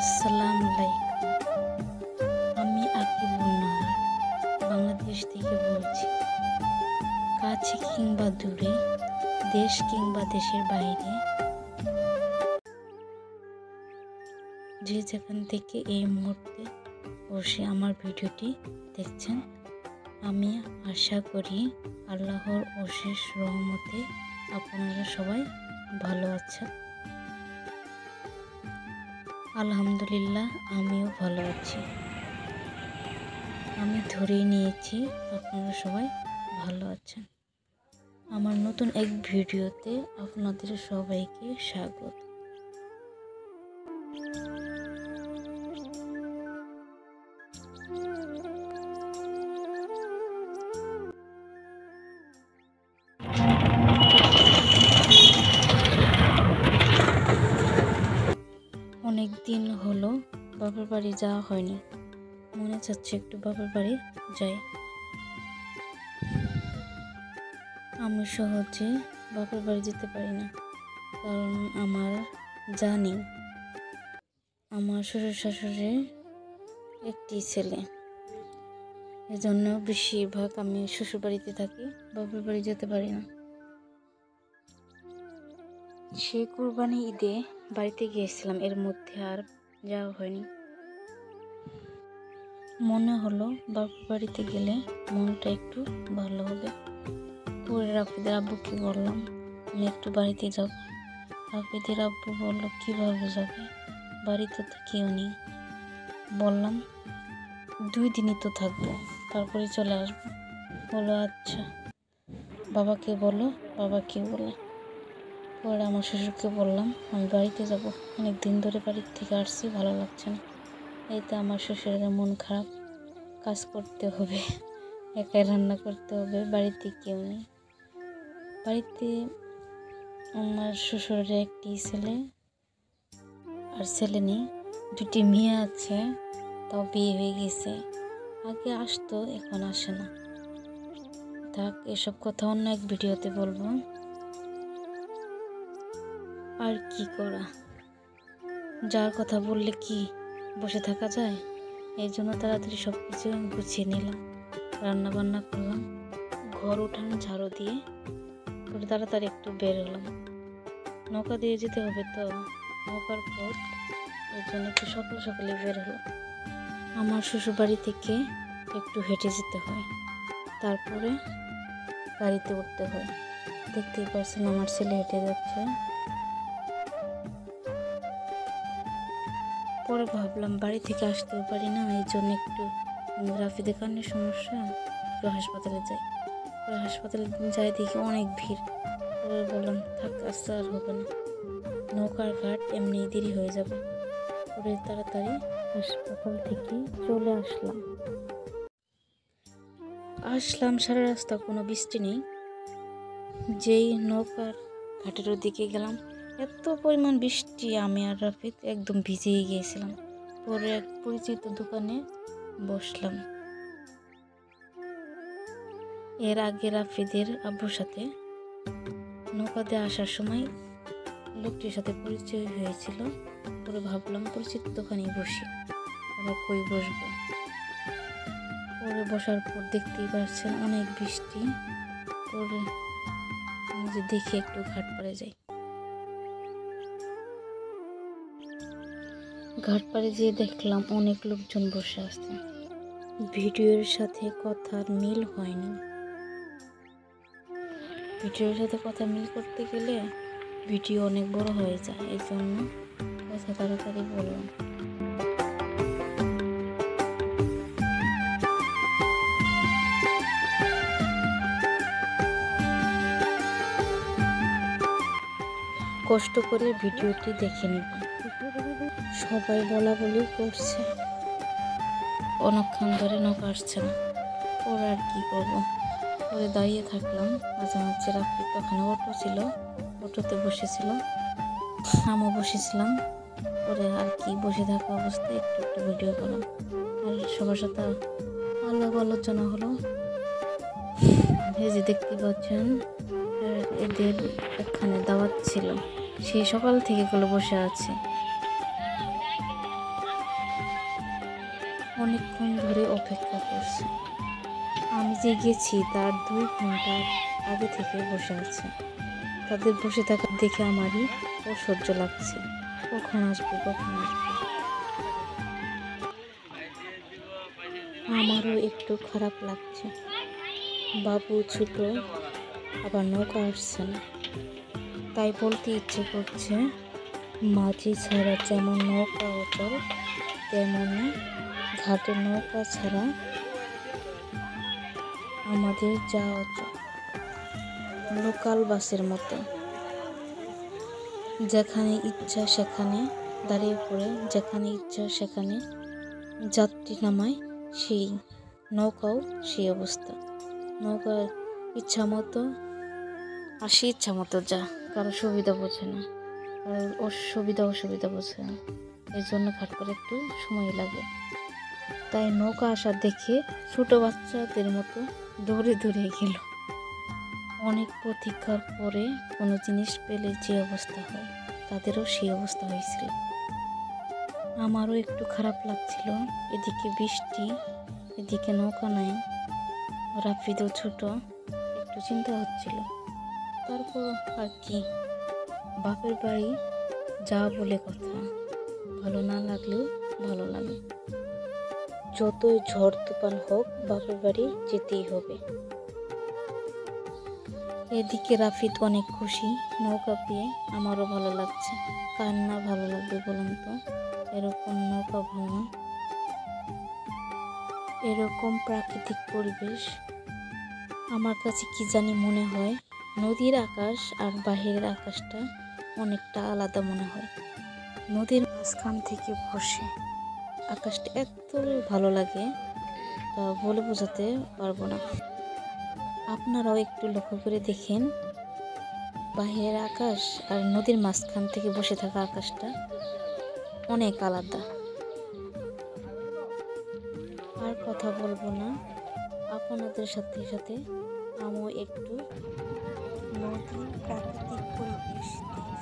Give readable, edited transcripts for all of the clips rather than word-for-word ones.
আসসালামু আলাইকুম। আমি আকিবুল নাহার বাংলাদেশ থেকে বলছি। কাছে কিংবা দূরে, দেশ কিংবা দেশের বাইরে, যে যেখান থেকে এই মুহূর্তে বসে আমার ভিডিওটি দেখছেন, আমি আশা করি আল্লাহর অশেষ রহমতে আপনারা সবাই ভালো আছেন। আলহামদুলিল্লাহ, আমিও ভালো আছি। আমি ধরেই নিয়েছি আপনারা সবাই ভালো আছেন। আমার নতুন এক ভিডিওতে আপনাদের সবাইকে স্বাগত। অনেক দিন হলো বাবার বাড়ি যাওয়া হয়নি, মনে চাচ্ছে একটু বাবার বাড়ি যাই। আমি সহজে বাবার বাড়ি যেতে পারি না, কারণ আমার জানি আমার শ্বশুর শাশুড়ি একটি ছেলে, এজন্য বেশিরভাগ আমি শ্বশুর বাড়িতে থাকি, বাবার বাড়ি যেতে পারি না। সে কুরবানি ঈদে বাড়িতে গিয়েছিলাম, এর মধ্যে আর যাওয়া হয়নি। মনে হলো বাবার বাড়িতে গেলে মনটা একটু ভালো হবে। পরে রাফিদের আব্বুকে বললাম আমি একটু বাড়িতে যাব। রাফিদের আব্বু বললো কিভাবে যাবে, বাড়িতে তো কেউ নেই। বললাম 2 দিনই তো থাকবো, তারপরে চলে আসবো। বললো আচ্ছা, বাবাকে বলো। বাবাকে বলে পরে আমার শ্বশুরকে বললাম আমি বাড়িতে যাব, অনেক দিন ধরে বাড়ির থেকে আসছি, ভালো লাগছে না। এতে আমার শ্বশুরের মন খারাপ, কাজ করতে হবে, একাই রান্না করতে হবে, বাড়িতে কেউ নেই। বাড়িতে আমার শ্বশুরের একটি ছেলে আর ছেলে নেই, 2টি মেয়ে আছে, তাও বিয়ে হয়ে গেছে। আগে আসতো, এখন আসে না। থাক, এসব কথা অন্য এক ভিডিওতে বলবো। আর কি করা, যার কথা বললে কি বসে থাকা যায়? এই জন্য তাড়াতাড়ি সব কিছু গুছিয়ে নিলাম, রান্না বান্না করলাম, ঘর উঠান ঝাড়ু দিয়ে পরে তাড়াতাড়ি একটু বের হলাম। নৌকা দিয়ে যেতে হবে তো, নৌকার পথ, এই জন্য একটু সকাল সকালে বের হলাম। আমার শ্বশুর বাড়ি থেকে একটু হেঁটে যেতে হয়, তারপরে গাড়িতে উঠতে হয়। দেখতেই পাচ্ছেন আমার ছেলে হেঁটে যাচ্ছে। পরে ভাবলাম বাড়ি থেকে আসতেও পারি না, এই জন্য একটু রাফিদের কানের সমস্যা, একটু হাসপাতালে যাই। পরে হাসপাতালে যাই, দেখি অনেক ভিড়। পরে বললাম থাক, আসতে আর হবে না, নৌকার ঘাট এমনি দেরি হয়ে যাবে। পরে তাড়াতাড়ি হাসপাতাল থেকে চলে আসলাম। সারা রাস্তা কোনো বৃষ্টি নেই। যেই নৌকার ঘাটের দিকে গেলাম, এত পরিমাণ বৃষ্টি, আমি আর রাফিদ একদম ভিজেই গিয়েছিলাম। পরে এক পরিচিত দোকানে বসলাম। এর আগে রাফিদের আব্বুর সাথে নৌকাতে আসার সময় লোকটির সাথে পরিচয় হয়েছিল। পরে ভাবলাম পরিচিত দোকানেই বসি, আবার কই বসবো। পরে বসার পর দেখতেই পাচ্ছেন অনেক বৃষ্টি। পরে যে দেখে একটু ঘাট পাড়ে যাই। ঘাট পাড়ে যেয়ে দেখলাম অনেক লোকজন বসে আছে। ভিডিওর সাথে কথার মিল হয়নি। ভিডিওর সাথে কথা মিল করতে গেলে ভিডিও অনেক বড় হয়ে যায়, এই জন্য কথা তাড়াতাড়ি বললাম। কষ্ট করে ভিডিওটি দেখে নিব। সবাই বলা বলি করছে, অনেকক্ষণ ধরে নৌকা আসছে না। ওরা আর কি করবো, পরে দাঁড়িয়ে থাকলাম। মাঝামাঝি রাখি তখন অটো ছিল, অটোতে বসেছিল, আমিও বসেছিলাম। পরে আর কি বসে থাকা অবস্থায় একটু একটু ভিডিও করলাম, আর সবার সাথে আলাপ আলোচনা হলো। এই যে দেখতে পাচ্ছেন এদের এখানে দাওয়াত ছিল, সেই সকাল থেকে গুলো বসে আছে। অনেকক্ষণ ধরে অপেক্ষা করছে। আমি যে গেছি তার 2 ঘন্টা আগে থেকে বসে আছে। তাদের বসে থাকা দেখে আমারই অসহ্য লাগছে। কখন আসবে কখন আসবে। আমারও একটু খারাপ লাগছে। বাবু ছোট, আবার নৌকা আসছে না। তাই বলতে ইচ্ছে করছে, মাঝি ছাড়া যেমন নৌকা অচল, তেমনি ঘাটে নৌকা ছাড়া আমাদের যা অচল। লোকাল বাসের মতো যেখানে ইচ্ছা সেখানে দাঁড়িয়ে পড়ে, যেখানে ইচ্ছা সেখানে যাত্রী নামায়, সেই নৌকাও সেই অবস্থা। নৌকা ইচ্ছা মতো আসি, ইচ্ছা মতো যা, কারো সুবিধা বোঝে না, কারোর অসুবিধা বোঝে না। এর জন্য ঘাট করে একটু সময় লাগে। তাই নৌকা আসা দেখে ছোট বাচ্চাদের মতো দৌড়ে দৌড়ে গেল। অনেক প্রতীক্ষার পরে কোনো জিনিস পেলে যে অবস্থা হয়, তাদেরও সেই অবস্থা হয়েছিল। আমারও একটু খারাপ লাগছিল। এদিকে বৃষ্টি, এদিকে নৌকা নাই, রাফিদও ছোট, একটু চিন্তা হচ্ছিল। তারপর আর কি, বাপের বাড়ি যা বলে কথা, ভালো না লাগলেও ভালো লাগে। যতই ঝড় তুফান হোক বাপের বাড়ি যেতেই হবে। এদিকে রাফিদ অনেক খুশি নৌকা পেয়ে। আমারও ভালো লাগছে। কার না ভালো লাগবে বলুন তো? এরকম নৌকা ভ্রমণ, এরকম প্রাকৃতিক পরিবেশ আমার কাছে কি জানি মনে হয় নদীর আকাশ আর বাহিরের আকাশটা অনেকটা আলাদা মনে হয়। নদীর মাঝখান থেকে বসে আকাশটা এত ভালো লাগে, তা বলে বোঝাতে পারবো না। আপনারাও একটু লক্ষ্য করে দেখেন, বাহিরের আকাশ আর নদীর মাঝখান থেকে বসে থাকা আকাশটা অনেক আলাদা। আর কথা বলবো না, আপনাদের সাথে সাথে আমিও একটু নদীর প্রাকৃতিক পরিবেশ দেখি।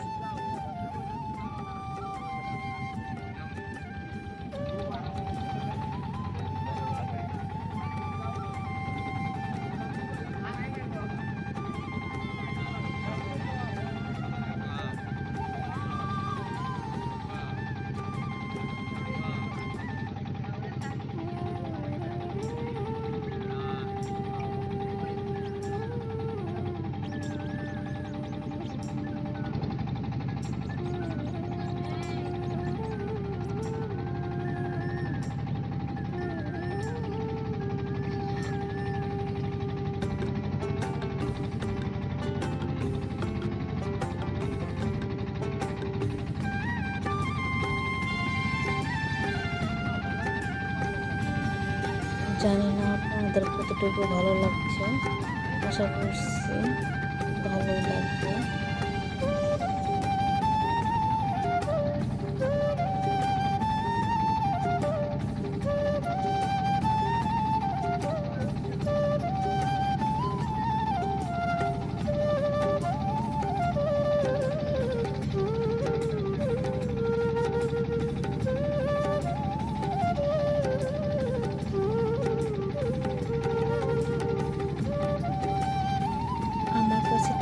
জানি না আপনাদের কতটুকু ভালো লাগছে, আশা করছি ভালোই লাগবে।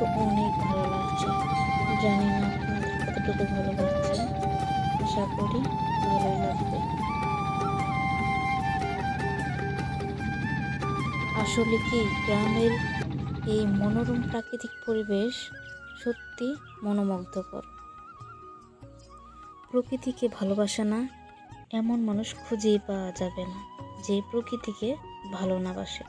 তো অনেক ভালো লাগছে। জানি না আপনাদের কতটুকু ভালো লাগছে, আশা করি ভালোই লাগবে। আসলে কি গ্রামের এই মনোরম প্রাকৃতিক পরিবেশ সত্যি মনোমুগ্ধকর। প্রকৃতিকে ভালোবাসে না এমন মানুষ খুঁজেই পাওয়া যাবে না যে প্রকৃতিকে ভালো না বাসে।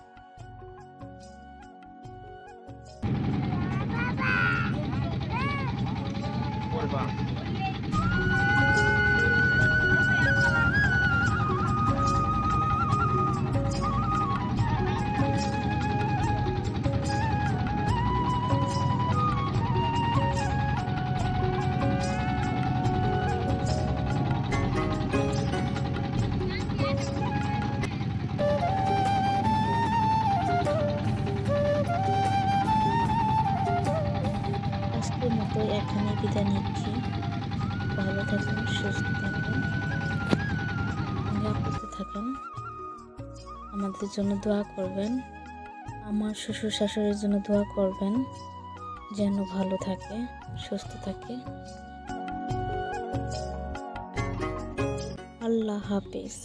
আজকের মতো এখানে বিদায় নিচ্ছি। ভালো থাকুন, সুস্থ থাকুন, নিরাপদে থাকুন। আমাদের জন্য দোয়া করবেন। আমার শ্বশুর শাশুড়ির জন্য দোয়া করবেন যেন ভালো থাকে, সুস্থ থাকে। আল্লাহ হাফেজ।